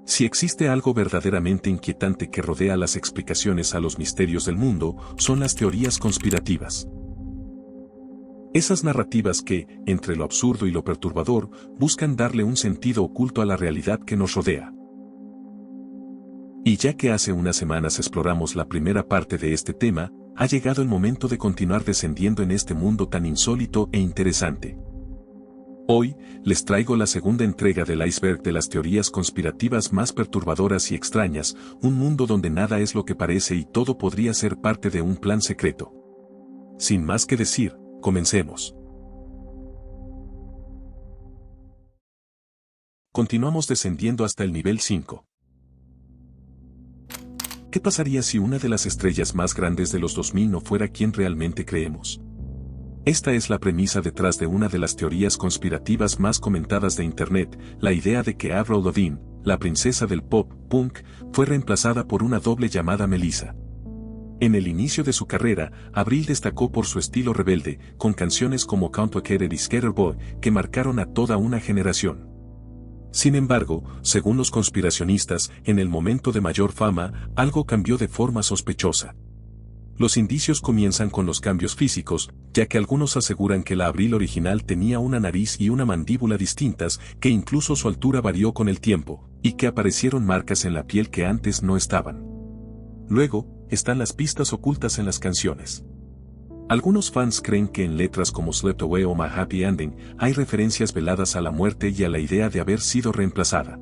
Si existe algo verdaderamente inquietante que rodea las explicaciones a los misterios del mundo, son las teorías conspirativas. Esas narrativas que, entre lo absurdo y lo perturbador, buscan darle un sentido oculto a la realidad que nos rodea. Y ya que hace unas semanas exploramos la primera parte de este tema, ha llegado el momento de continuar descendiendo en este mundo tan insólito e interesante. Hoy, les traigo la segunda entrega del iceberg de las teorías conspirativas más perturbadoras y extrañas, un mundo donde nada es lo que parece y todo podría ser parte de un plan secreto. Sin más que decir, comencemos. Continuamos descendiendo hasta el nivel 5. ¿Qué pasaría si una de las estrellas más grandes de los 2000 no fuera quien realmente creemos? Esta es la premisa detrás de una de las teorías conspirativas más comentadas de Internet, la idea de que Avril Lavigne, la princesa del pop punk, fue reemplazada por una doble llamada Melissa. En el inicio de su carrera, Avril destacó por su estilo rebelde, con canciones como Complicated y Skater Boy, que marcaron a toda una generación. Sin embargo, según los conspiracionistas, en el momento de mayor fama, algo cambió de forma sospechosa. Los indicios comienzan con los cambios físicos, ya que algunos aseguran que la Avril original tenía una nariz y una mandíbula distintas, que incluso su altura varió con el tiempo, y que aparecieron marcas en la piel que antes no estaban. Luego, están las pistas ocultas en las canciones. Algunos fans creen que en letras como Slept Away o My Happy Ending, hay referencias veladas a la muerte y a la idea de haber sido reemplazada.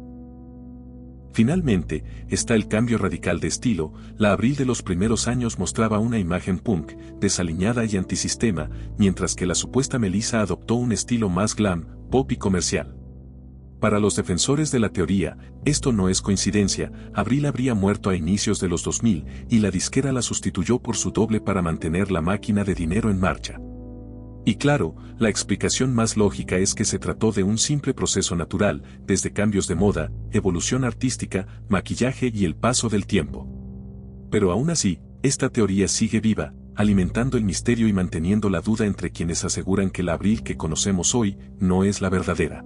Finalmente, está el cambio radical de estilo. La Avril de los primeros años mostraba una imagen punk, desaliñada y antisistema, mientras que la supuesta Melissa adoptó un estilo más glam, pop y comercial. Para los defensores de la teoría, esto no es coincidencia. Avril habría muerto a inicios de los 2000, y la disquera la sustituyó por su doble para mantener la máquina de dinero en marcha. Y claro, la explicación más lógica es que se trató de un simple proceso natural, desde cambios de moda, evolución artística, maquillaje y el paso del tiempo. Pero aún así, esta teoría sigue viva, alimentando el misterio y manteniendo la duda entre quienes aseguran que la Avril que conocemos hoy no es la verdadera.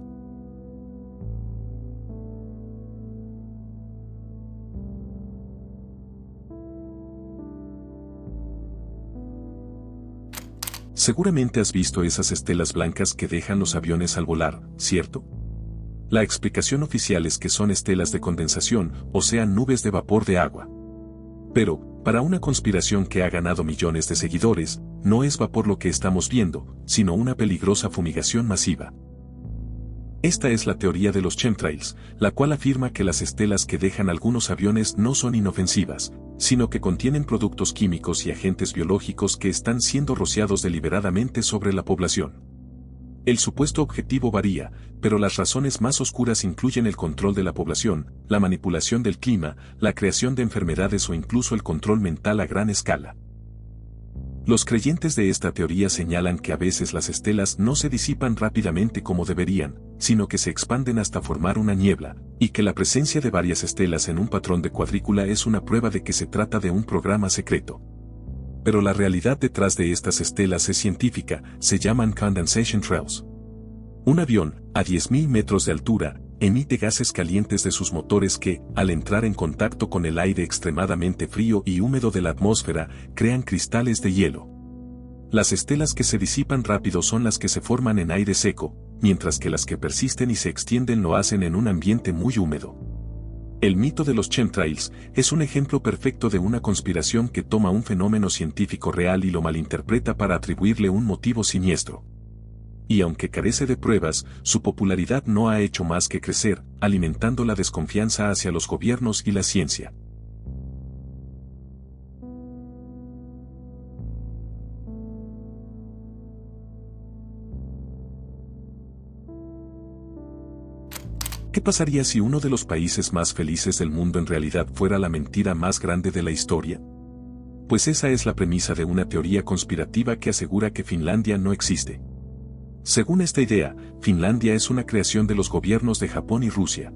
Seguramente has visto esas estelas blancas que dejan los aviones al volar, ¿cierto? La explicación oficial es que son estelas de condensación, o sea, nubes de vapor de agua. Pero, para una conspiración que ha ganado millones de seguidores, no es vapor lo que estamos viendo, sino una peligrosa fumigación masiva. Esta es la teoría de los chemtrails, la cual afirma que las estelas que dejan algunos aviones no son inofensivas, sino que contienen productos químicos y agentes biológicos que están siendo rociados deliberadamente sobre la población. El supuesto objetivo varía, pero las razones más oscuras incluyen el control de la población, la manipulación del clima, la creación de enfermedades o incluso el control mental a gran escala. Los creyentes de esta teoría señalan que a veces las estelas no se disipan rápidamente como deberían, sino que se expanden hasta formar una niebla, y que la presencia de varias estelas en un patrón de cuadrícula es una prueba de que se trata de un programa secreto. Pero la realidad detrás de estas estelas es científica, se llaman condensation trails. Un avión, a 10.000 metros de altura, emite gases calientes de sus motores que, al entrar en contacto con el aire extremadamente frío y húmedo de la atmósfera, crean cristales de hielo. Las estelas que se disipan rápido son las que se forman en aire seco, mientras que las que persisten y se extienden lo hacen en un ambiente muy húmedo. El mito de los chemtrails es un ejemplo perfecto de una conspiración que toma un fenómeno científico real y lo malinterpreta para atribuirle un motivo siniestro. Y aunque carece de pruebas, su popularidad no ha hecho más que crecer, alimentando la desconfianza hacia los gobiernos y la ciencia. ¿Qué pasaría si uno de los países más felices del mundo en realidad fuera la mentira más grande de la historia? Pues esa es la premisa de una teoría conspirativa que asegura que Finlandia no existe. Según esta idea, Finlandia es una creación de los gobiernos de Japón y Rusia.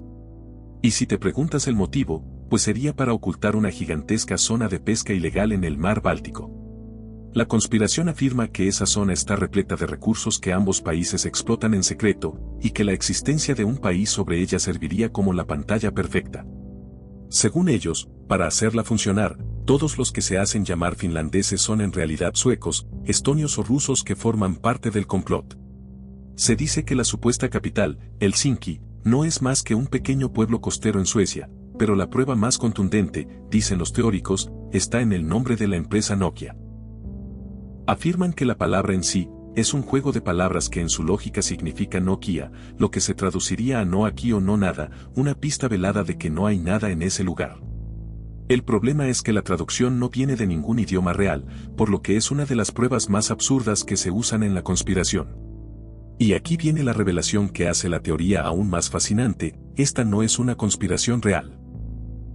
Y si te preguntas el motivo, pues sería para ocultar una gigantesca zona de pesca ilegal en el mar Báltico. La conspiración afirma que esa zona está repleta de recursos que ambos países explotan en secreto, y que la existencia de un país sobre ella serviría como la pantalla perfecta. Según ellos, para hacerla funcionar, todos los que se hacen llamar finlandeses son en realidad suecos, estonios o rusos que forman parte del complot. Se dice que la supuesta capital, Helsinki, no es más que un pequeño pueblo costero en Suecia, pero la prueba más contundente, dicen los teóricos, está en el nombre de la empresa Nokia. Afirman que la palabra en sí, es un juego de palabras que en su lógica significa Nokia, lo que se traduciría a no aquí o no nada, una pista velada de que no hay nada en ese lugar. El problema es que la traducción no viene de ningún idioma real, por lo que es una de las pruebas más absurdas que se usan en la conspiración. Y aquí viene la revelación que hace la teoría aún más fascinante, esta no es una conspiración real.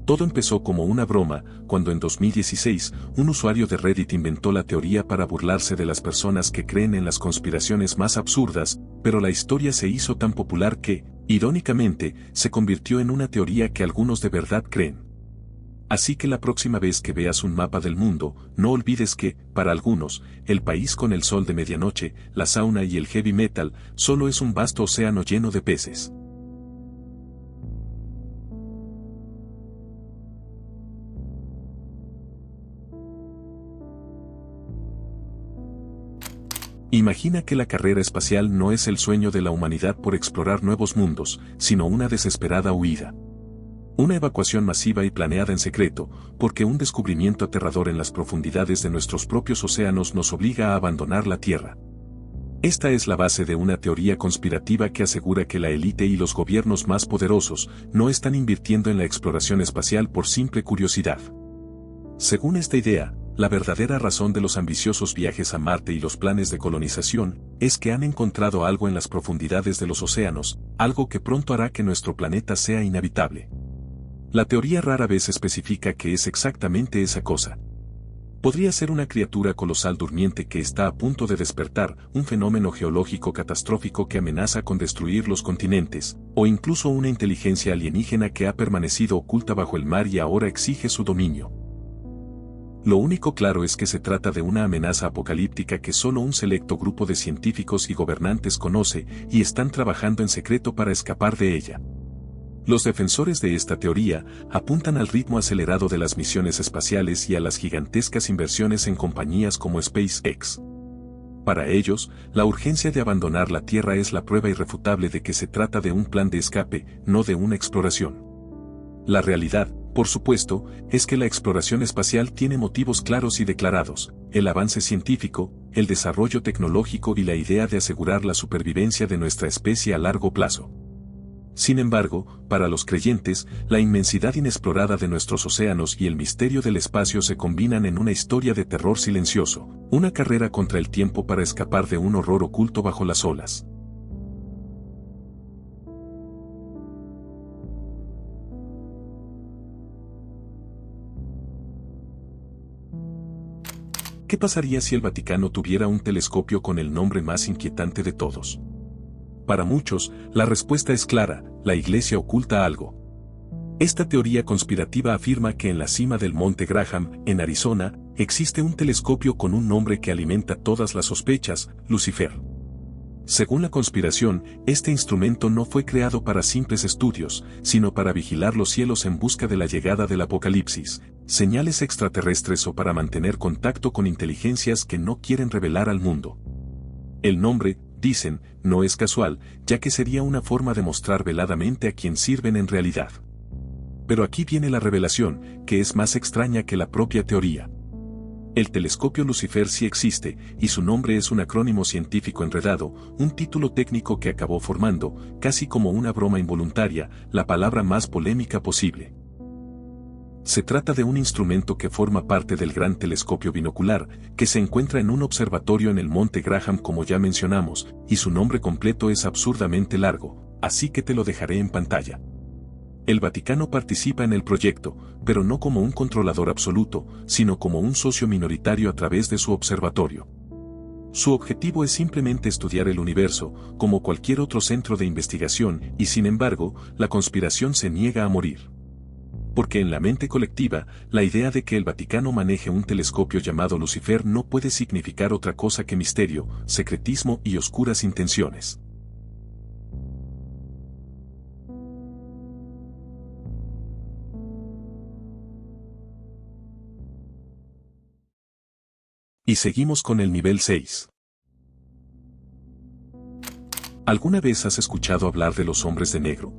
Todo empezó como una broma, cuando en 2016, un usuario de Reddit inventó la teoría para burlarse de las personas que creen en las conspiraciones más absurdas, pero la historia se hizo tan popular que, irónicamente, se convirtió en una teoría que algunos de verdad creen. Así que la próxima vez que veas un mapa del mundo, no olvides que, para algunos, el país con el sol de medianoche, la sauna y el heavy metal, solo es un vasto océano lleno de peces. Imagina que la carrera espacial no es el sueño de la humanidad por explorar nuevos mundos, sino una desesperada huida. Una evacuación masiva y planeada en secreto, porque un descubrimiento aterrador en las profundidades de nuestros propios océanos nos obliga a abandonar la Tierra. Esta es la base de una teoría conspirativa que asegura que la élite y los gobiernos más poderosos no están invirtiendo en la exploración espacial por simple curiosidad. Según esta idea, la verdadera razón de los ambiciosos viajes a Marte y los planes de colonización es que han encontrado algo en las profundidades de los océanos, algo que pronto hará que nuestro planeta sea inhabitable. La teoría rara vez especifica qué es exactamente esa cosa. Podría ser una criatura colosal durmiente que está a punto de despertar, un fenómeno geológico catastrófico que amenaza con destruir los continentes, o incluso una inteligencia alienígena que ha permanecido oculta bajo el mar y ahora exige su dominio. Lo único claro es que se trata de una amenaza apocalíptica que solo un selecto grupo de científicos y gobernantes conoce y están trabajando en secreto para escapar de ella. Los defensores de esta teoría apuntan al ritmo acelerado de las misiones espaciales y a las gigantescas inversiones en compañías como SpaceX. Para ellos, la urgencia de abandonar la Tierra es la prueba irrefutable de que se trata de un plan de escape, no de una exploración. La realidad, por supuesto, es que la exploración espacial tiene motivos claros y declarados: el avance científico, el desarrollo tecnológico y la idea de asegurar la supervivencia de nuestra especie a largo plazo. Sin embargo, para los creyentes, la inmensidad inexplorada de nuestros océanos y el misterio del espacio se combinan en una historia de terror silencioso, una carrera contra el tiempo para escapar de un horror oculto bajo las olas. ¿Qué pasaría si el Vaticano tuviera un telescopio con el nombre más inquietante de todos? Para muchos, la respuesta es clara: la Iglesia oculta algo. Esta teoría conspirativa afirma que en la cima del Monte Graham, en Arizona, existe un telescopio con un nombre que alimenta todas las sospechas: Lucifer. Según la conspiración, este instrumento no fue creado para simples estudios, sino para vigilar los cielos en busca de la llegada del apocalipsis, señales extraterrestres o para mantener contacto con inteligencias que no quieren revelar al mundo. El nombre, dicen, no es casual, ya que sería una forma de mostrar veladamente a quién sirven en realidad. Pero aquí viene la revelación, que es más extraña que la propia teoría. El telescopio Lucifer sí existe, y su nombre es un acrónimo científico enredado, un título técnico que acabó formando, casi como una broma involuntaria, la palabra más polémica posible. Se trata de un instrumento que forma parte del gran telescopio binocular, que se encuentra en un observatorio en el Monte Graham como ya mencionamos, y su nombre completo es absurdamente largo, así que te lo dejaré en pantalla. El Vaticano participa en el proyecto, pero no como un controlador absoluto, sino como un socio minoritario a través de su observatorio. Su objetivo es simplemente estudiar el universo, como cualquier otro centro de investigación, y sin embargo, la conspiración se niega a morir. Porque en la mente colectiva, la idea de que el Vaticano maneje un telescopio llamado Lucifer no puede significar otra cosa que misterio, secretismo y oscuras intenciones. Y seguimos con el nivel 6. ¿Alguna vez has escuchado hablar de los hombres de negro?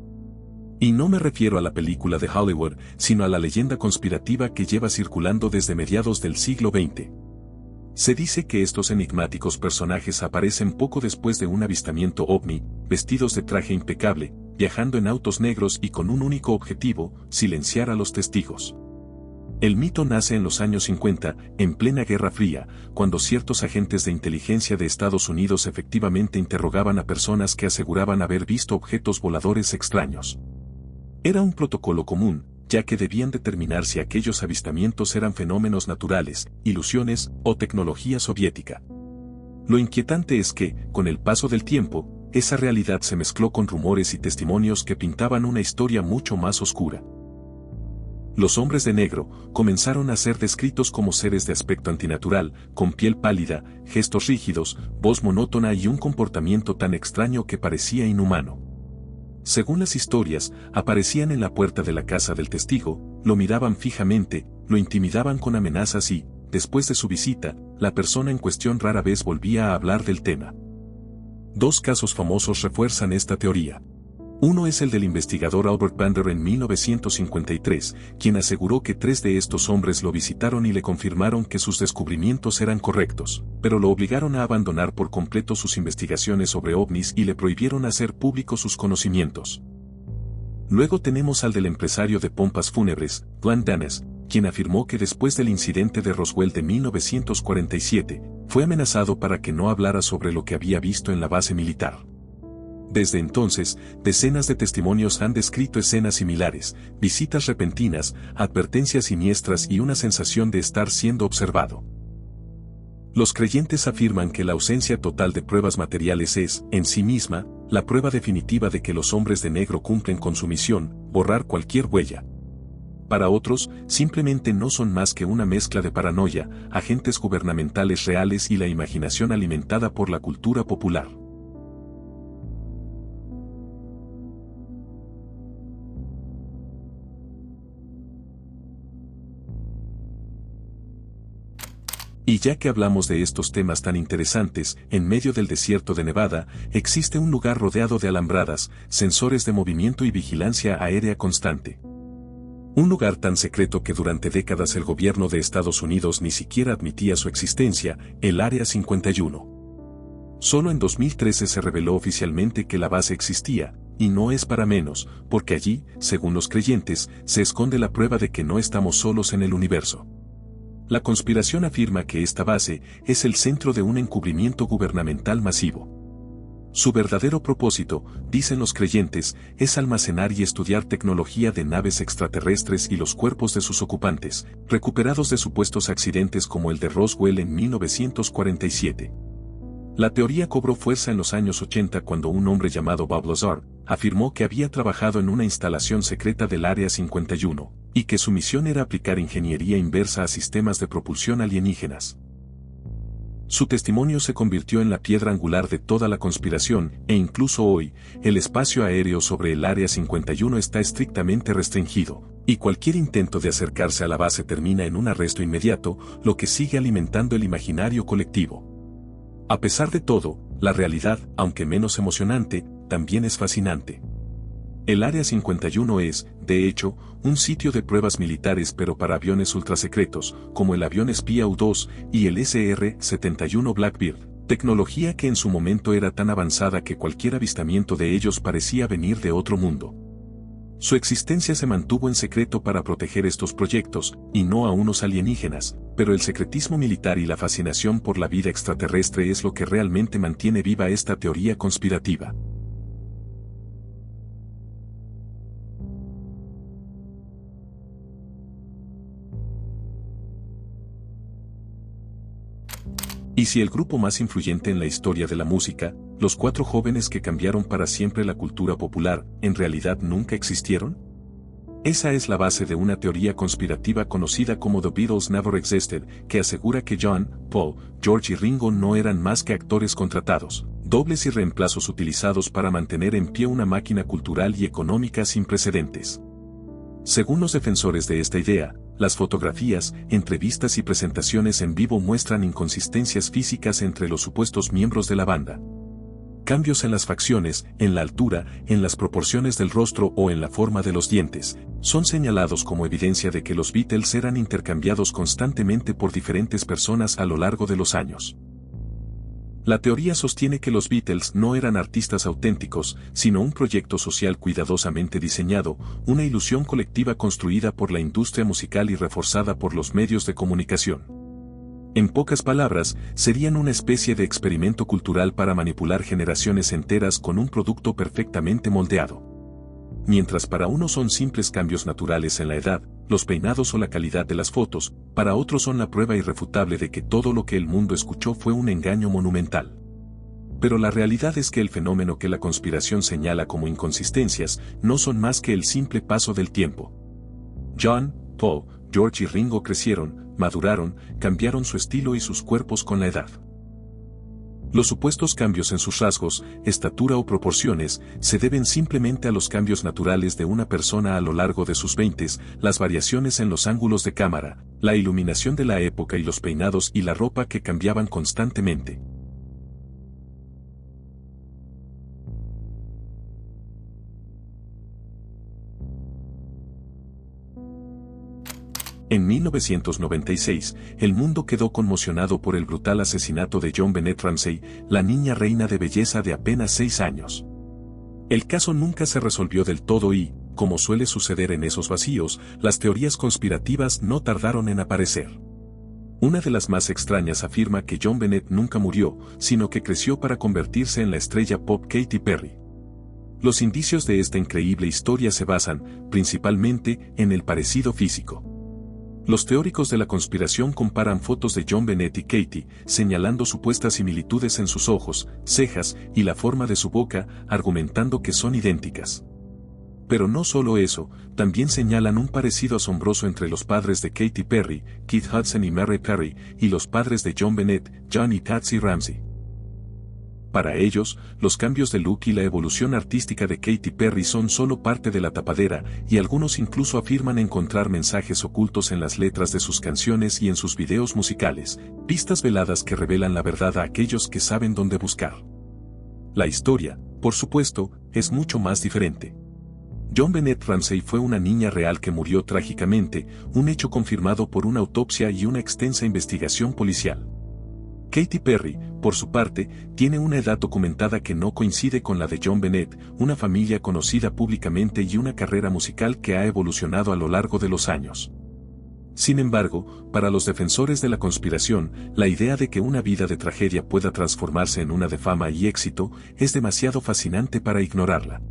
Y no me refiero a la película de Hollywood, sino a la leyenda conspirativa que lleva circulando desde mediados del siglo XX. Se dice que estos enigmáticos personajes aparecen poco después de un avistamiento ovni, vestidos de traje impecable, viajando en autos negros y con un único objetivo: silenciar a los testigos. El mito nace en los años 50, en plena Guerra Fría, cuando ciertos agentes de inteligencia de Estados Unidos efectivamente interrogaban a personas que aseguraban haber visto objetos voladores extraños. Era un protocolo común, ya que debían determinar si aquellos avistamientos eran fenómenos naturales, ilusiones o tecnología soviética. Lo inquietante es que, con el paso del tiempo, esa realidad se mezcló con rumores y testimonios que pintaban una historia mucho más oscura. Los hombres de negro comenzaron a ser descritos como seres de aspecto antinatural, con piel pálida, gestos rígidos, voz monótona y un comportamiento tan extraño que parecía inhumano. Según las historias, aparecían en la puerta de la casa del testigo, lo miraban fijamente, lo intimidaban con amenazas y, después de su visita, la persona en cuestión rara vez volvía a hablar del tema. Dos casos famosos refuerzan esta teoría. Uno es el del investigador Albert Bandler en 1953, quien aseguró que 3 de estos hombres lo visitaron y le confirmaron que sus descubrimientos eran correctos, pero lo obligaron a abandonar por completo sus investigaciones sobre ovnis y le prohibieron hacer públicos sus conocimientos. Luego tenemos al del empresario de pompas fúnebres, Glenn Dannes, quien afirmó que después del incidente de Roswell de 1947, fue amenazado para que no hablara sobre lo que había visto en la base militar. Desde entonces, decenas de testimonios han descrito escenas similares, visitas repentinas, advertencias siniestras y una sensación de estar siendo observado. Los creyentes afirman que la ausencia total de pruebas materiales es, en sí misma, la prueba definitiva de que los hombres de negro cumplen con su misión: borrar cualquier huella. Para otros, simplemente no son más que una mezcla de paranoia, agentes gubernamentales reales y la imaginación alimentada por la cultura popular. Y ya que hablamos de estos temas tan interesantes, en medio del desierto de Nevada, existe un lugar rodeado de alambradas, sensores de movimiento y vigilancia aérea constante. Un lugar tan secreto que durante décadas el gobierno de Estados Unidos ni siquiera admitía su existencia, el Área 51. Solo en 2013 se reveló oficialmente que la base existía, y no es para menos, porque allí, según los creyentes, se esconde la prueba de que no estamos solos en el universo. La conspiración afirma que esta base es el centro de un encubrimiento gubernamental masivo. Su verdadero propósito, dicen los creyentes, es almacenar y estudiar tecnología de naves extraterrestres y los cuerpos de sus ocupantes, recuperados de supuestos accidentes como el de Roswell en 1947. La teoría cobró fuerza en los años 80 cuando un hombre llamado Bob Lazar afirmó que había trabajado en una instalación secreta del Área 51, y que su misión era aplicar ingeniería inversa a sistemas de propulsión alienígenas. Su testimonio se convirtió en la piedra angular de toda la conspiración, e incluso hoy, el espacio aéreo sobre el Área 51 está estrictamente restringido, y cualquier intento de acercarse a la base termina en un arresto inmediato, lo que sigue alimentando el imaginario colectivo. A pesar de todo, la realidad, aunque menos emocionante, también es fascinante. El Área 51 es, de hecho, un sitio de pruebas militares pero para aviones ultrasecretos, como el avión espía U-2 y el SR-71 Blackbird, tecnología que en su momento era tan avanzada que cualquier avistamiento de ellos parecía venir de otro mundo. Su existencia se mantuvo en secreto para proteger estos proyectos, y no a unos alienígenas, pero el secretismo militar y la fascinación por la vida extraterrestre es lo que realmente mantiene viva esta teoría conspirativa. Y si el grupo más influyente en la historia de la música, los 4 jóvenes que cambiaron para siempre la cultura popular, en realidad nunca existieron? Esa es la base de una teoría conspirativa conocida como The Beatles Never Existed, que asegura que John, Paul, George y Ringo no eran más que actores contratados, dobles y reemplazos utilizados para mantener en pie una máquina cultural y económica sin precedentes. Según los defensores de esta idea, Las fotografías, entrevistas y presentaciones en vivo muestran inconsistencias físicas entre los supuestos miembros de la banda. Cambios en las facciones, en la altura, en las proporciones del rostro o en la forma de los dientes, son señalados como evidencia de que los Beatles eran intercambiados constantemente por diferentes personas a lo largo de los años. La teoría sostiene que los Beatles no eran artistas auténticos, sino un proyecto social cuidadosamente diseñado, una ilusión colectiva construida por la industria musical y reforzada por los medios de comunicación. En pocas palabras, serían una especie de experimento cultural para manipular generaciones enteras con un producto perfectamente moldeado. Mientras para unos son simples cambios naturales en la edad, los peinados o la calidad de las fotos, para otros son la prueba irrefutable de que todo lo que el mundo escuchó fue un engaño monumental. Pero la realidad es que el fenómeno que la conspiración señala como inconsistencias no son más que el simple paso del tiempo. John, Paul, George y Ringo crecieron, maduraron, cambiaron su estilo y sus cuerpos con la edad. Los supuestos cambios en sus rasgos, estatura o proporciones se deben simplemente a los cambios naturales de una persona a lo largo de sus veintes, las variaciones en los ángulos de cámara, la iluminación de la época y los peinados y la ropa que cambiaban constantemente. En 1996, el mundo quedó conmocionado por el brutal asesinato de Joan Bennett Ramsey, la niña reina de belleza de apenas 6 años. El caso nunca se resolvió del todo y, como suele suceder en esos vacíos, las teorías conspirativas no tardaron en aparecer. Una de las más extrañas afirma que Joan Bennett nunca murió, sino que creció para convertirse en la estrella pop Katy Perry. Los indicios de esta increíble historia se basan, principalmente, en el parecido físico. Los teóricos de la conspiración comparan fotos de Joan Bennett y Katy, señalando supuestas similitudes en sus ojos, cejas y la forma de su boca, argumentando que son idénticas. Pero no solo eso, también señalan un parecido asombroso entre los padres de Katy Perry, Keith Hudson y Mary Perry, y los padres de Joan Bennett, John y Patsy Ramsey. Para ellos, los cambios de look y la evolución artística de Katy Perry son solo parte de la tapadera, y algunos incluso afirman encontrar mensajes ocultos en las letras de sus canciones y en sus videos musicales, pistas veladas que revelan la verdad a aquellos que saben dónde buscar. La historia, por supuesto, es mucho más diferente. Joan Bennett Ramsey fue una niña real que murió trágicamente, un hecho confirmado por una autopsia y una extensa investigación policial. Katy Perry, por su parte, tiene una edad documentada que no coincide con la de Joan Bennett, una familia conocida públicamente y una carrera musical que ha evolucionado a lo largo de los años. Sin embargo, para los defensores de la conspiración, la idea de que una vida de tragedia pueda transformarse en una de fama y éxito es demasiado fascinante para ignorarla.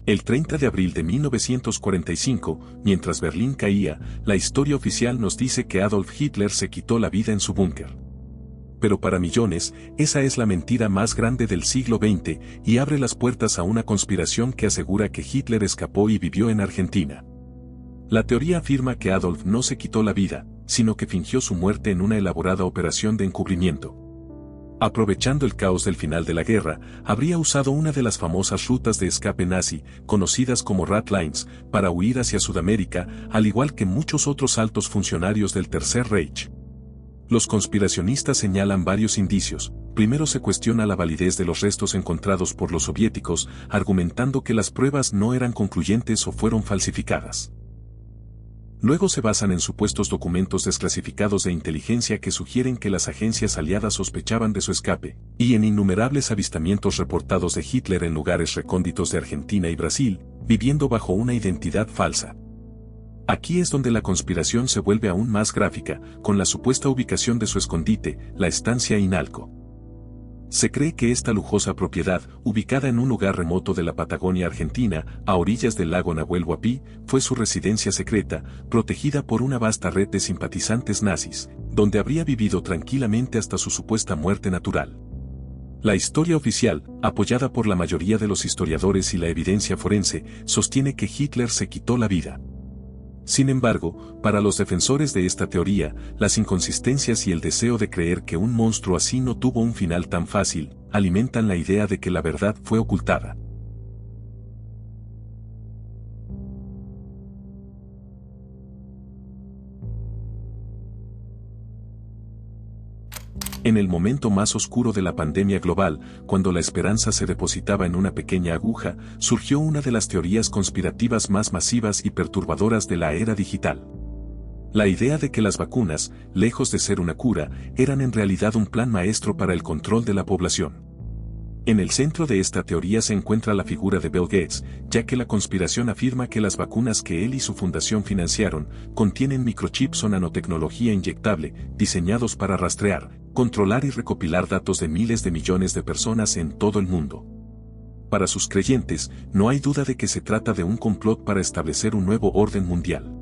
El 30 de abril de 1945, mientras Berlín caía, la historia oficial nos dice que Adolf Hitler se quitó la vida en su búnker. Pero para millones, esa es la mentira más grande del siglo XX y abre las puertas a una conspiración que asegura que Hitler escapó y vivió en Argentina. La teoría afirma que Adolf no se quitó la vida, sino que fingió su muerte en una elaborada operación de encubrimiento. Aprovechando el caos del final de la guerra, habría usado una de las famosas rutas de escape nazi, conocidas como Rat Lines, para huir hacia Sudamérica, al igual que muchos otros altos funcionarios del Tercer Reich. Los conspiracionistas señalan varios indicios. Primero se cuestiona la validez de los restos encontrados por los soviéticos, argumentando que las pruebas no eran concluyentes o fueron falsificadas. Luego se basan en supuestos documentos desclasificados de inteligencia que sugieren que las agencias aliadas sospechaban de su escape, y en innumerables avistamientos reportados de Hitler en lugares recónditos de Argentina y Brasil, viviendo bajo una identidad falsa. Aquí es donde la conspiración se vuelve aún más gráfica, con la supuesta ubicación de su escondite, la estancia Inalco. Se cree que esta lujosa propiedad, ubicada en un lugar remoto de la Patagonia Argentina, a orillas del lago Nahuel Huapi, fue su residencia secreta, protegida por una vasta red de simpatizantes nazis, donde habría vivido tranquilamente hasta su supuesta muerte natural. La historia oficial, apoyada por la mayoría de los historiadores y la evidencia forense, sostiene que Hitler se quitó la vida. Sin embargo, para los defensores de esta teoría, las inconsistencias y el deseo de creer que un monstruo así no tuvo un final tan fácil, alimentan la idea de que la verdad fue ocultada. En el momento más oscuro de la pandemia global, cuando la esperanza se depositaba en una pequeña aguja, surgió una de las teorías conspirativas más masivas y perturbadoras de la era digital. La idea de que las vacunas, lejos de ser una cura, eran en realidad un plan maestro para el control de la población. En el centro de esta teoría se encuentra la figura de Bill Gates, ya que la conspiración afirma que las vacunas que él y su fundación financiaron contienen microchips o nanotecnología inyectable, diseñados para rastrear, controlar y recopilar datos de miles de millones de personas en todo el mundo. Para sus creyentes, no hay duda de que se trata de un complot para establecer un nuevo orden mundial.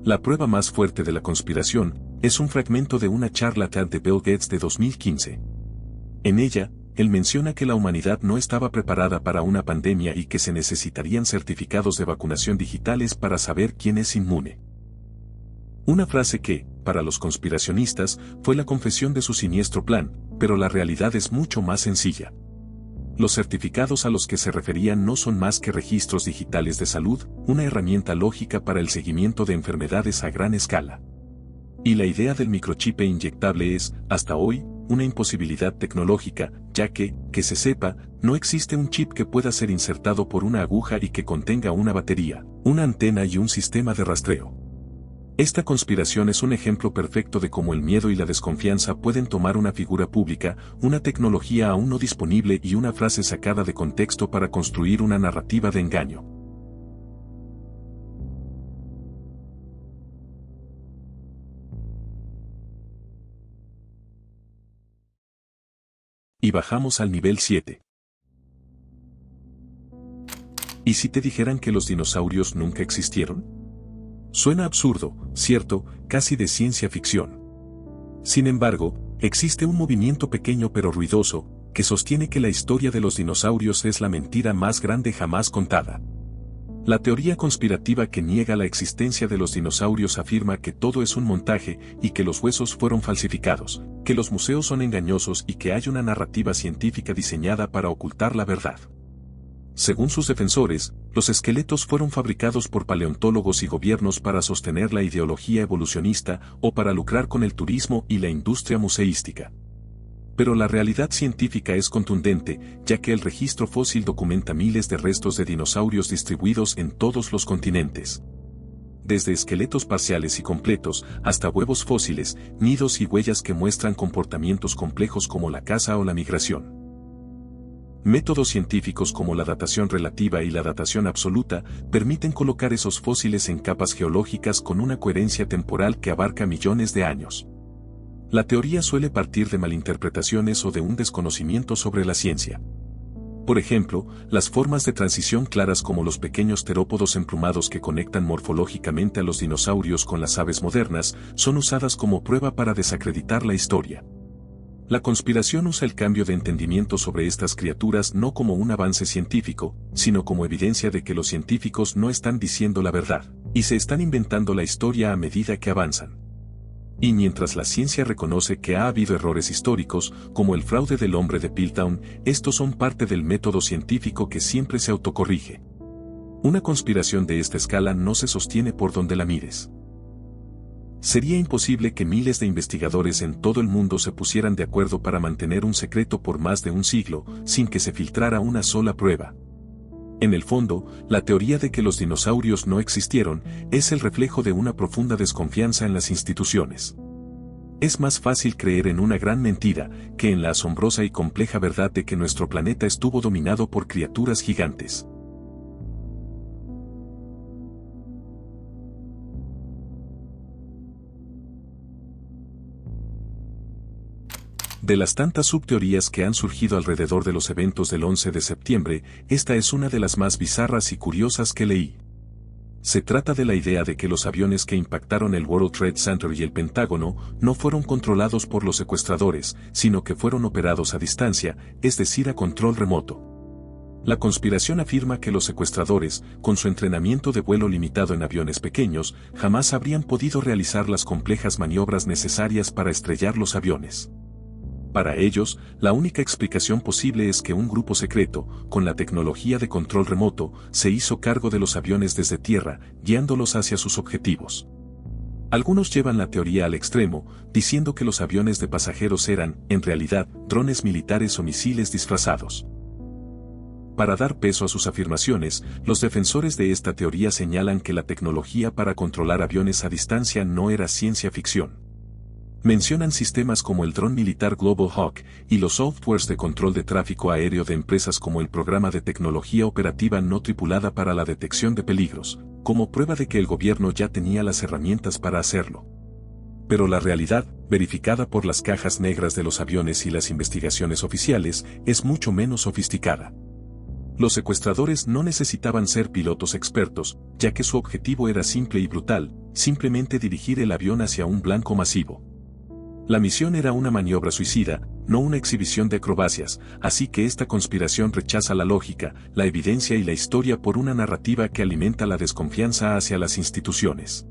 La prueba más fuerte de la conspiración es un fragmento de una charla TED de Bill Gates de 2015. En ella, él menciona que la humanidad no estaba preparada para una pandemia y que se necesitarían certificados de vacunación digitales para saber quién es inmune. Una frase que, para los conspiracionistas, fue la confesión de su siniestro plan, pero la realidad es mucho más sencilla. Los certificados a los que se referían no son más que registros digitales de salud, una herramienta lógica para el seguimiento de enfermedades a gran escala. Y la idea del microchip inyectable es, hasta hoy, una imposibilidad tecnológica, ya que se sepa, no existe un chip que pueda ser insertado por una aguja y que contenga una batería, una antena y un sistema de rastreo. Esta conspiración es un ejemplo perfecto de cómo el miedo y la desconfianza pueden tomar una figura pública, una tecnología aún no disponible y una frase sacada de contexto para construir una narrativa de engaño. Y bajamos al nivel 7. ¿Y si te dijeran que los dinosaurios nunca existieron? Suena absurdo, cierto, casi de ciencia ficción. Sin embargo, existe un movimiento pequeño pero ruidoso, que sostiene que la historia de los dinosaurios es la mentira más grande jamás contada. La teoría conspirativa que niega la existencia de los dinosaurios afirma que todo es un montaje y que los huesos fueron falsificados, que los museos son engañosos y que hay una narrativa científica diseñada para ocultar la verdad. Según sus defensores, los esqueletos fueron fabricados por paleontólogos y gobiernos para sostener la ideología evolucionista o para lucrar con el turismo y la industria museística. Pero la realidad científica es contundente, ya que el registro fósil documenta miles de restos de dinosaurios distribuidos en todos los continentes. Desde esqueletos parciales y completos, hasta huevos fósiles, nidos y huellas que muestran comportamientos complejos como la caza o la migración. Métodos científicos como la datación relativa y la datación absoluta permiten colocar esos fósiles en capas geológicas con una coherencia temporal que abarca millones de años. La teoría suele partir de malinterpretaciones o de un desconocimiento sobre la ciencia. Por ejemplo, las formas de transición claras como los pequeños terópodos emplumados que conectan morfológicamente a los dinosaurios con las aves modernas son usadas como prueba para desacreditar la historia. La conspiración usa el cambio de entendimiento sobre estas criaturas no como un avance científico, sino como evidencia de que los científicos no están diciendo la verdad, y se están inventando la historia a medida que avanzan. Y mientras la ciencia reconoce que ha habido errores históricos, como el fraude del hombre de Piltdown, estos son parte del método científico que siempre se autocorrige. Una conspiración de esta escala no se sostiene por donde la mires. Sería imposible que miles de investigadores en todo el mundo se pusieran de acuerdo para mantener un secreto por más de un siglo, sin que se filtrara una sola prueba. En el fondo, la teoría de que los dinosaurios no existieron es el reflejo de una profunda desconfianza en las instituciones. Es más fácil creer en una gran mentira que en la asombrosa y compleja verdad de que nuestro planeta estuvo dominado por criaturas gigantes. De las tantas subteorías que han surgido alrededor de los eventos del 11 de septiembre, esta es una de las más bizarras y curiosas que leí. Se trata de la idea de que los aviones que impactaron el World Trade Center y el Pentágono no fueron controlados por los secuestradores, sino que fueron operados a distancia, es decir, a control remoto. La conspiración afirma que los secuestradores, con su entrenamiento de vuelo limitado en aviones pequeños, jamás habrían podido realizar las complejas maniobras necesarias para estrellar los aviones. Para ellos, la única explicación posible es que un grupo secreto, con la tecnología de control remoto, se hizo cargo de los aviones desde tierra, guiándolos hacia sus objetivos. Algunos llevan la teoría al extremo, diciendo que los aviones de pasajeros eran, en realidad, drones militares o misiles disfrazados. Para dar peso a sus afirmaciones, los defensores de esta teoría señalan que la tecnología para controlar aviones a distancia no era ciencia ficción. Mencionan sistemas como el dron militar Global Hawk y los softwares de control de tráfico aéreo de empresas como el programa de tecnología operativa no tripulada para la detección de peligros, como prueba de que el gobierno ya tenía las herramientas para hacerlo. Pero la realidad, verificada por las cajas negras de los aviones y las investigaciones oficiales, es mucho menos sofisticada. Los secuestradores no necesitaban ser pilotos expertos, ya que su objetivo era simple y brutal, simplemente dirigir el avión hacia un blanco masivo. La misión era una maniobra suicida, no una exhibición de acrobacias, así que esta conspiración rechaza la lógica, la evidencia y la historia por una narrativa que alimenta la desconfianza hacia las instituciones.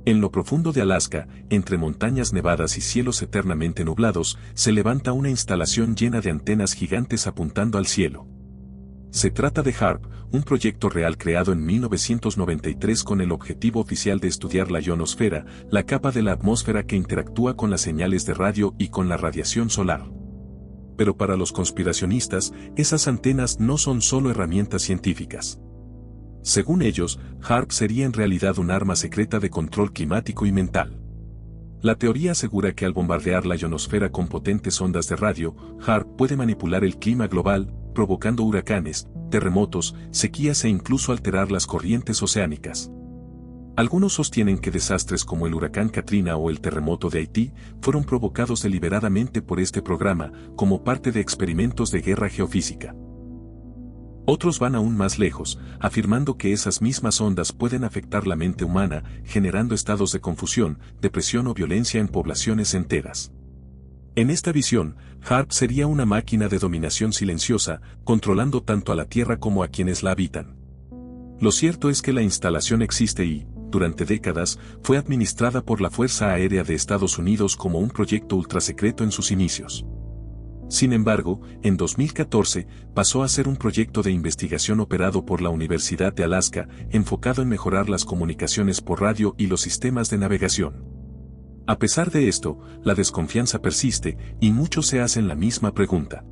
En lo profundo de Alaska, entre montañas nevadas y cielos eternamente nublados, se levanta una instalación llena de antenas gigantes apuntando al cielo. Se trata de HAARP, un proyecto real creado en 1993 con el objetivo oficial de estudiar la ionosfera, la capa de la atmósfera que interactúa con las señales de radio y con la radiación solar. Pero para los conspiracionistas, esas antenas no son solo herramientas científicas. Según ellos, HAARP sería en realidad un arma secreta de control climático y mental. La teoría asegura que al bombardear la ionosfera con potentes ondas de radio, HAARP puede manipular el clima global, provocando huracanes, terremotos, sequías e incluso alterar las corrientes oceánicas. Algunos sostienen que desastres como el huracán Katrina o el terremoto de Haití fueron provocados deliberadamente por este programa, como parte de experimentos de guerra geofísica. Otros van aún más lejos, afirmando que esas mismas ondas pueden afectar la mente humana, generando estados de confusión, depresión o violencia en poblaciones enteras. En esta visión, HAARP sería una máquina de dominación silenciosa, controlando tanto a la Tierra como a quienes la habitan. Lo cierto es que la instalación existe y, durante décadas, fue administrada por la Fuerza Aérea de Estados Unidos como un proyecto ultrasecreto en sus inicios. Sin embargo, en 2014, pasó a ser un proyecto de investigación operado por la Universidad de Alaska, enfocado en mejorar las comunicaciones por radio y los sistemas de navegación. A pesar de esto, la desconfianza persiste, y muchos se hacen la misma pregunta.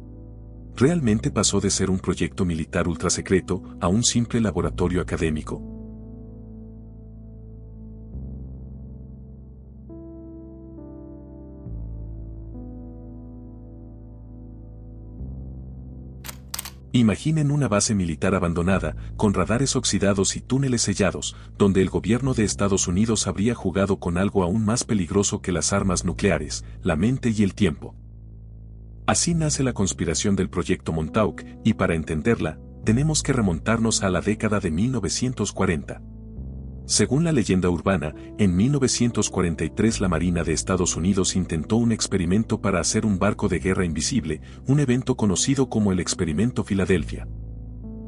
¿Realmente pasó de ser un proyecto militar ultrasecreto a un simple laboratorio académico? Imaginen una base militar abandonada, con radares oxidados y túneles sellados, donde el gobierno de Estados Unidos habría jugado con algo aún más peligroso que las armas nucleares, la mente y el tiempo. Así nace la conspiración del Proyecto Montauk, y para entenderla, tenemos que remontarnos a la década de 1940. Según la leyenda urbana, en 1943 la Marina de Estados Unidos intentó un experimento para hacer un barco de guerra invisible, un evento conocido como el Experimento Filadelfia.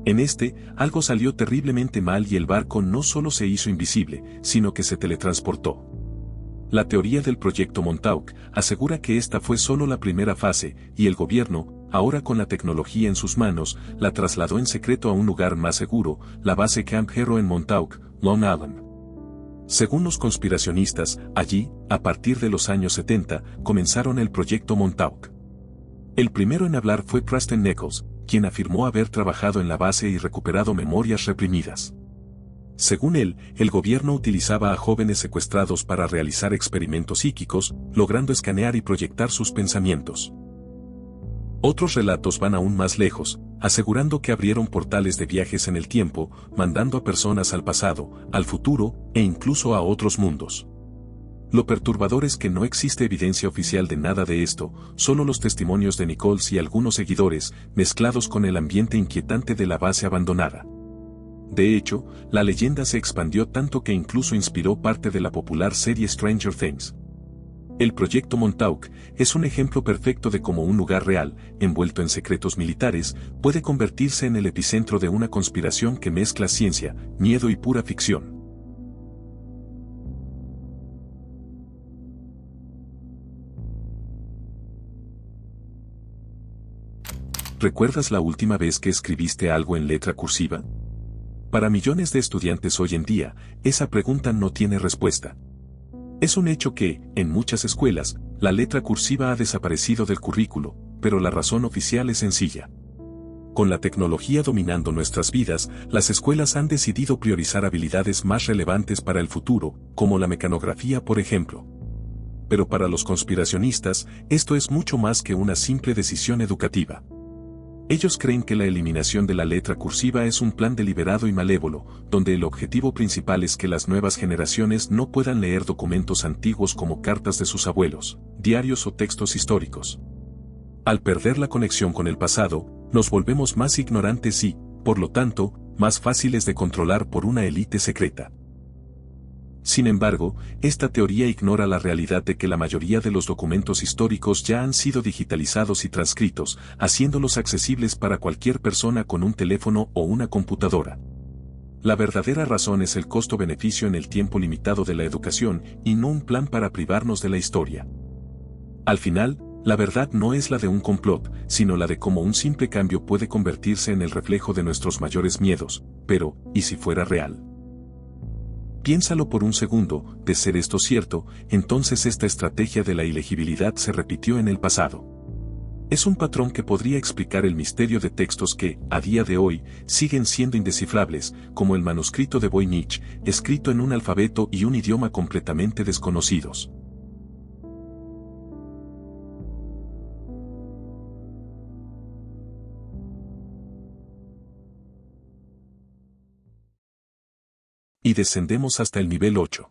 En este, algo salió terriblemente mal y el barco no solo se hizo invisible, sino que se teletransportó. La teoría del Proyecto Montauk asegura que esta fue solo la primera fase, y el gobierno, ahora con la tecnología en sus manos, la trasladó en secreto a un lugar más seguro, la base Camp Hero en Montauk, Long Island. Según los conspiracionistas, allí, a partir de los años 70, comenzaron el Proyecto Montauk. El primero en hablar fue Preston Nichols, quien afirmó haber trabajado en la base y recuperado memorias reprimidas. Según él, el gobierno utilizaba a jóvenes secuestrados para realizar experimentos psíquicos, logrando escanear y proyectar sus pensamientos. Otros relatos van aún más lejos, asegurando que abrieron portales de viajes en el tiempo, mandando a personas al pasado, al futuro, e incluso a otros mundos. Lo perturbador es que no existe evidencia oficial de nada de esto, solo los testimonios de Nichols y algunos seguidores, mezclados con el ambiente inquietante de la base abandonada. De hecho, la leyenda se expandió tanto que incluso inspiró parte de la popular serie Stranger Things. El proyecto Montauk es un ejemplo perfecto de cómo un lugar real, envuelto en secretos militares, puede convertirse en el epicentro de una conspiración que mezcla ciencia, miedo y pura ficción. ¿Recuerdas la última vez que escribiste algo en letra cursiva? Para millones de estudiantes hoy en día, esa pregunta no tiene respuesta. Es un hecho que, en muchas escuelas, la letra cursiva ha desaparecido del currículo, pero la razón oficial es sencilla. Con la tecnología dominando nuestras vidas, las escuelas han decidido priorizar habilidades más relevantes para el futuro, como la mecanografía por ejemplo. Pero para los conspiracionistas, esto es mucho más que una simple decisión educativa. Ellos creen que la eliminación de la letra cursiva es un plan deliberado y malévolo, donde el objetivo principal es que las nuevas generaciones no puedan leer documentos antiguos como cartas de sus abuelos, diarios o textos históricos. Al perder la conexión con el pasado, nos volvemos más ignorantes y, por lo tanto, más fáciles de controlar por una élite secreta. Sin embargo, esta teoría ignora la realidad de que la mayoría de los documentos históricos ya han sido digitalizados y transcritos, haciéndolos accesibles para cualquier persona con un teléfono o una computadora. La verdadera razón es el costo-beneficio en el tiempo limitado de la educación y no un plan para privarnos de la historia. Al final, la verdad no es la de un complot, sino la de cómo un simple cambio puede convertirse en el reflejo de nuestros mayores miedos, pero, ¿y si fuera real? Piénsalo por un segundo, de ser esto cierto, entonces esta estrategia de la ilegibilidad se repitió en el pasado. Es un patrón que podría explicar el misterio de textos que, a día de hoy, siguen siendo indescifrables, como el manuscrito de Voynich, escrito en un alfabeto y un idioma completamente desconocidos. Y descendemos hasta el nivel 8.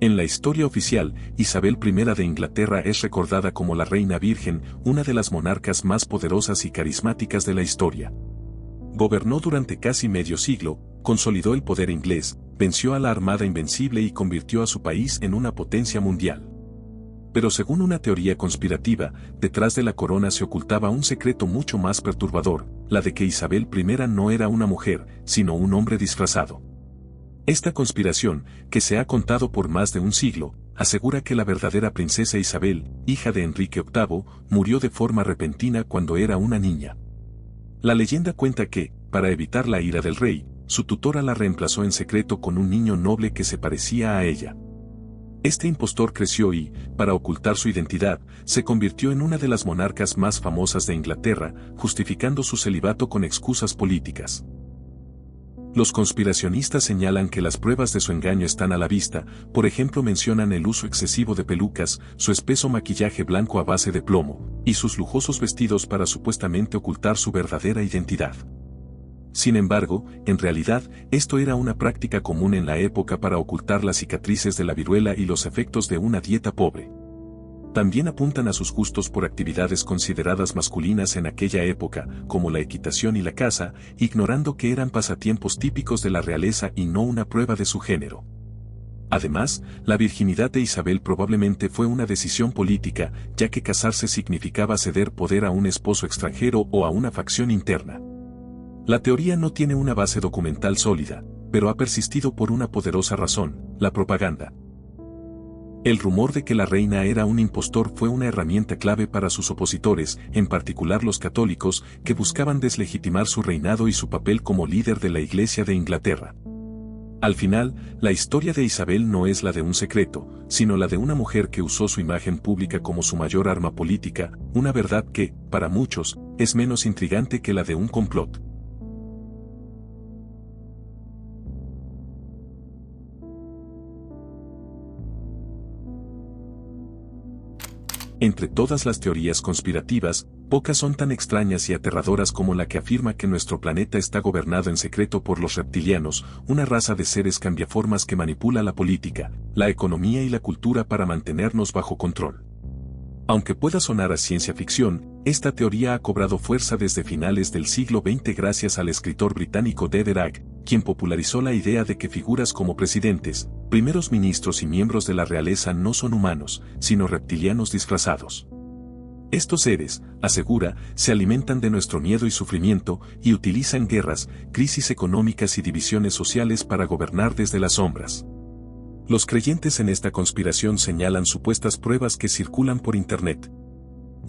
En la historia oficial, Isabel I de Inglaterra es recordada como la Reina Virgen, una de las monarcas más poderosas y carismáticas de la historia. Gobernó durante casi medio siglo, consolidó el poder inglés, venció a la Armada Invencible y convirtió a su país en una potencia mundial. Pero según una teoría conspirativa, detrás de la corona se ocultaba un secreto mucho más perturbador, la de que Isabel I no era una mujer, sino un hombre disfrazado. Esta conspiración, que se ha contado por más de un siglo, asegura que la verdadera princesa Isabel, hija de Enrique VIII, murió de forma repentina cuando era una niña. La leyenda cuenta que, para evitar la ira del rey, su tutora la reemplazó en secreto con un niño noble que se parecía a ella. Este impostor creció y, para ocultar su identidad, se convirtió en una de las monarcas más famosas de Inglaterra, justificando su celibato con excusas políticas. Los conspiracionistas señalan que las pruebas de su engaño están a la vista, por ejemplo mencionan el uso excesivo de pelucas, su espeso maquillaje blanco a base de plomo, y sus lujosos vestidos para supuestamente ocultar su verdadera identidad. Sin embargo, en realidad, esto era una práctica común en la época para ocultar las cicatrices de la viruela y los efectos de una dieta pobre. También apuntan a sus gustos por actividades consideradas masculinas en aquella época, como la equitación y la caza, ignorando que eran pasatiempos típicos de la realeza y no una prueba de su género. Además, la virginidad de Isabel probablemente fue una decisión política, ya que casarse significaba ceder poder a un esposo extranjero o a una facción interna. La teoría no tiene una base documental sólida, pero ha persistido por una poderosa razón, la propaganda. El rumor de que la reina era un impostor fue una herramienta clave para sus opositores, en particular los católicos, que buscaban deslegitimar su reinado y su papel como líder de la Iglesia de Inglaterra. Al final, la historia de Isabel no es la de un secreto, sino la de una mujer que usó su imagen pública como su mayor arma política, una verdad que, para muchos, es menos intrigante que la de un complot. Entre todas las teorías conspirativas, pocas son tan extrañas y aterradoras como la que afirma que nuestro planeta está gobernado en secreto por los reptilianos, una raza de seres cambiaformas que manipula la política, la economía y la cultura para mantenernos bajo control. Aunque pueda sonar a ciencia ficción, Esta teoría ha cobrado fuerza desde finales del siglo XX gracias al escritor británico Dederack, quien popularizó la idea de que figuras como presidentes, primeros ministros y miembros de la realeza no son humanos, sino reptilianos disfrazados. Estos seres, asegura, se alimentan de nuestro miedo y sufrimiento y utilizan guerras, crisis económicas y divisiones sociales para gobernar desde las sombras. Los creyentes en esta conspiración señalan supuestas pruebas que circulan por Internet.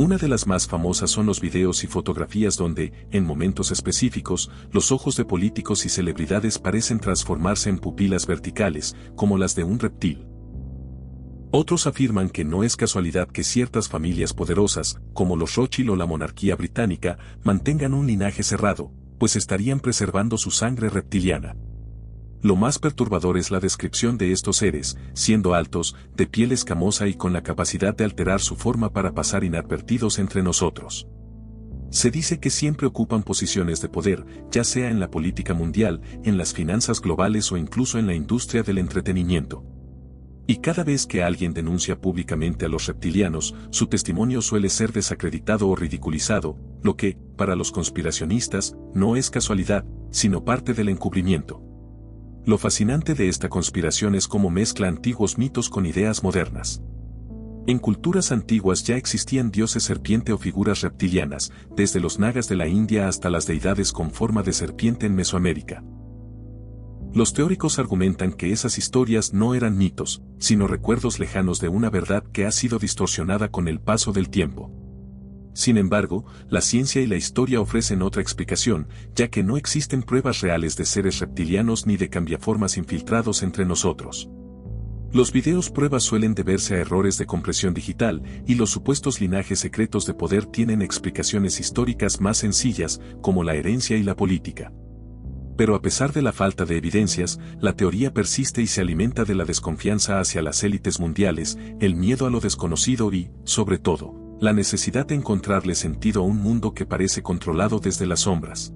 Una de las más famosas son los videos y fotografías donde, en momentos específicos, los ojos de políticos y celebridades parecen transformarse en pupilas verticales, como las de un reptil. Otros afirman que no es casualidad que ciertas familias poderosas, como los Rothschild o la monarquía británica, mantengan un linaje cerrado, pues estarían preservando su sangre reptiliana. Lo más perturbador es la descripción de estos seres, siendo altos, de piel escamosa y con la capacidad de alterar su forma para pasar inadvertidos entre nosotros. Se dice que siempre ocupan posiciones de poder, ya sea en la política mundial, en las finanzas globales o incluso en la industria del entretenimiento. Y cada vez que alguien denuncia públicamente a los reptilianos, su testimonio suele ser desacreditado o ridiculizado, lo que, para los conspiracionistas, no es casualidad, sino parte del encubrimiento. Lo fascinante de esta conspiración es cómo mezcla antiguos mitos con ideas modernas. En culturas antiguas ya existían dioses serpiente o figuras reptilianas, desde los nagas de la India hasta las deidades con forma de serpiente en Mesoamérica. Los teóricos argumentan que esas historias no eran mitos, sino recuerdos lejanos de una verdad que ha sido distorsionada con el paso del tiempo. Sin embargo, la ciencia y la historia ofrecen otra explicación, ya que no existen pruebas reales de seres reptilianos ni de cambiaformas infiltrados entre nosotros. Los videos pruebas suelen deberse a errores de compresión digital, y los supuestos linajes secretos de poder tienen explicaciones históricas más sencillas, como la herencia y la política. Pero a pesar de la falta de evidencias, la teoría persiste y se alimenta de la desconfianza hacia las élites mundiales, el miedo a lo desconocido y, sobre todo, la necesidad de encontrarle sentido a un mundo que parece controlado desde las sombras.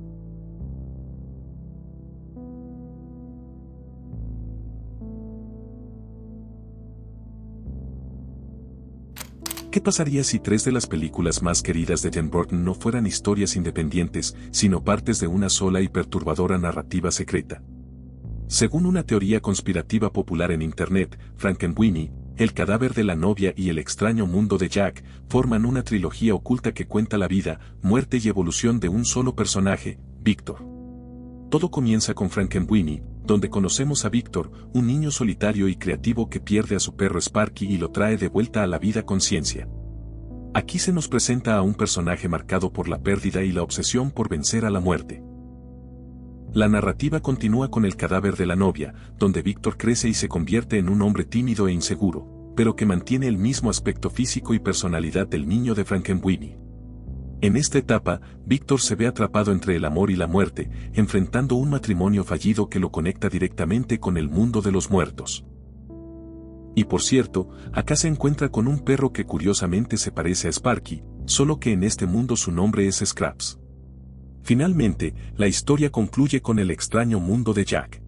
¿Qué pasaría si 3 de las películas más queridas de Tim Burton no fueran historias independientes, sino partes de una sola y perturbadora narrativa secreta? Según una teoría conspirativa popular en Internet, Frankenweenie, El cadáver de la novia y El extraño mundo de Jack forman una trilogía oculta que cuenta la vida, muerte y evolución de un solo personaje, Víctor. Todo comienza con Frankenweenie, donde conocemos a Víctor, un niño solitario y creativo que pierde a su perro Sparky y lo trae de vuelta a la vida con ciencia. Aquí se nos presenta a un personaje marcado por la pérdida y la obsesión por vencer a la muerte. La narrativa continúa con El cadáver de la novia, donde Víctor crece y se convierte en un hombre tímido e inseguro, pero que mantiene el mismo aspecto físico y personalidad del niño de Frankenweenie. En esta etapa, Víctor se ve atrapado entre el amor y la muerte, enfrentando un matrimonio fallido que lo conecta directamente con el mundo de los muertos. Y por cierto, acá se encuentra con un perro que curiosamente se parece a Sparky, solo que en este mundo su nombre es Scraps. Finalmente, la historia concluye con El extraño mundo de Jack.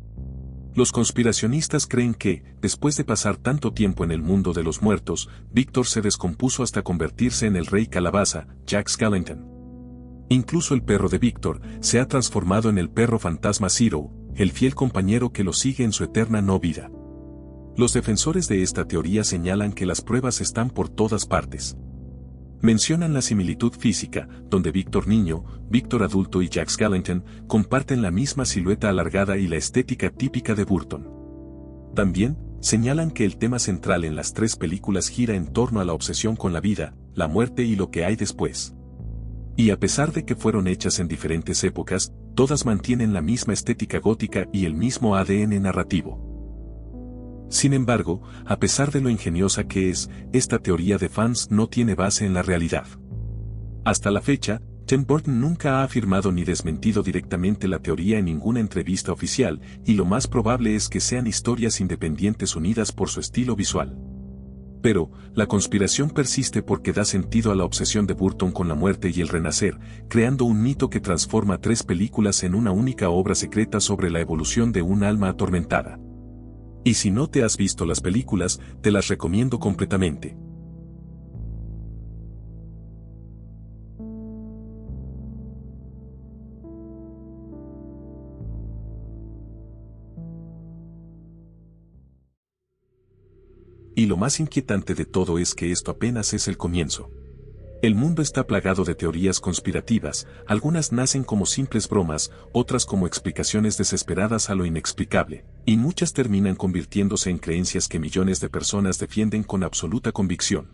Los conspiracionistas creen que, después de pasar tanto tiempo en el mundo de los muertos, Víctor se descompuso hasta convertirse en el rey calabaza, Jack Skellington. Incluso el perro de Víctor se ha transformado en el perro fantasma Zero, el fiel compañero que lo sigue en su eterna no vida. Los defensores de esta teoría señalan que las pruebas están por todas partes. Mencionan la similitud física, donde Víctor niño, Víctor adulto y Jack Skellington comparten la misma silueta alargada y la estética típica de Burton. También, señalan que el tema central en las 3 películas gira en torno a la obsesión con la vida, la muerte y lo que hay después. Y a pesar de que fueron hechas en diferentes épocas, todas mantienen la misma estética gótica y el mismo ADN narrativo. Sin embargo, a pesar de lo ingeniosa que es, esta teoría de fans no tiene base en la realidad. Hasta la fecha, Tim Burton nunca ha afirmado ni desmentido directamente la teoría en ninguna entrevista oficial, y lo más probable es que sean historias independientes unidas por su estilo visual. Pero, la conspiración persiste porque da sentido a la obsesión de Burton con la muerte y el renacer, creando un mito que transforma 3 películas en una única obra secreta sobre la evolución de un alma atormentada. Y si no te has visto las películas, te las recomiendo completamente. Y lo más inquietante de todo es que esto apenas es el comienzo. El mundo está plagado de teorías conspirativas, algunas nacen como simples bromas, otras como explicaciones desesperadas a lo inexplicable, y muchas terminan convirtiéndose en creencias que millones de personas defienden con absoluta convicción.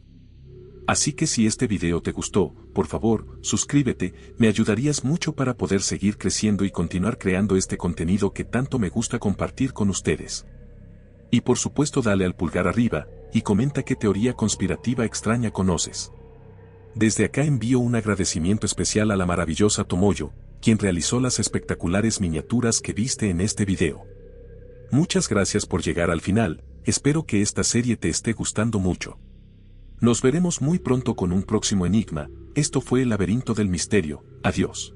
Así que si este video te gustó, por favor, suscríbete, me ayudarías mucho para poder seguir creciendo y continuar creando este contenido que tanto me gusta compartir con ustedes. Y por supuesto dale al pulgar arriba, y comenta qué teoría conspirativa extraña conoces. Desde acá envío un agradecimiento especial a la maravillosa Tomoyo, quien realizó las espectaculares miniaturas que viste en este video. Muchas gracias por llegar al final, espero que esta serie te esté gustando mucho. Nos veremos muy pronto con un próximo enigma, esto fue el laberinto del misterio, adiós.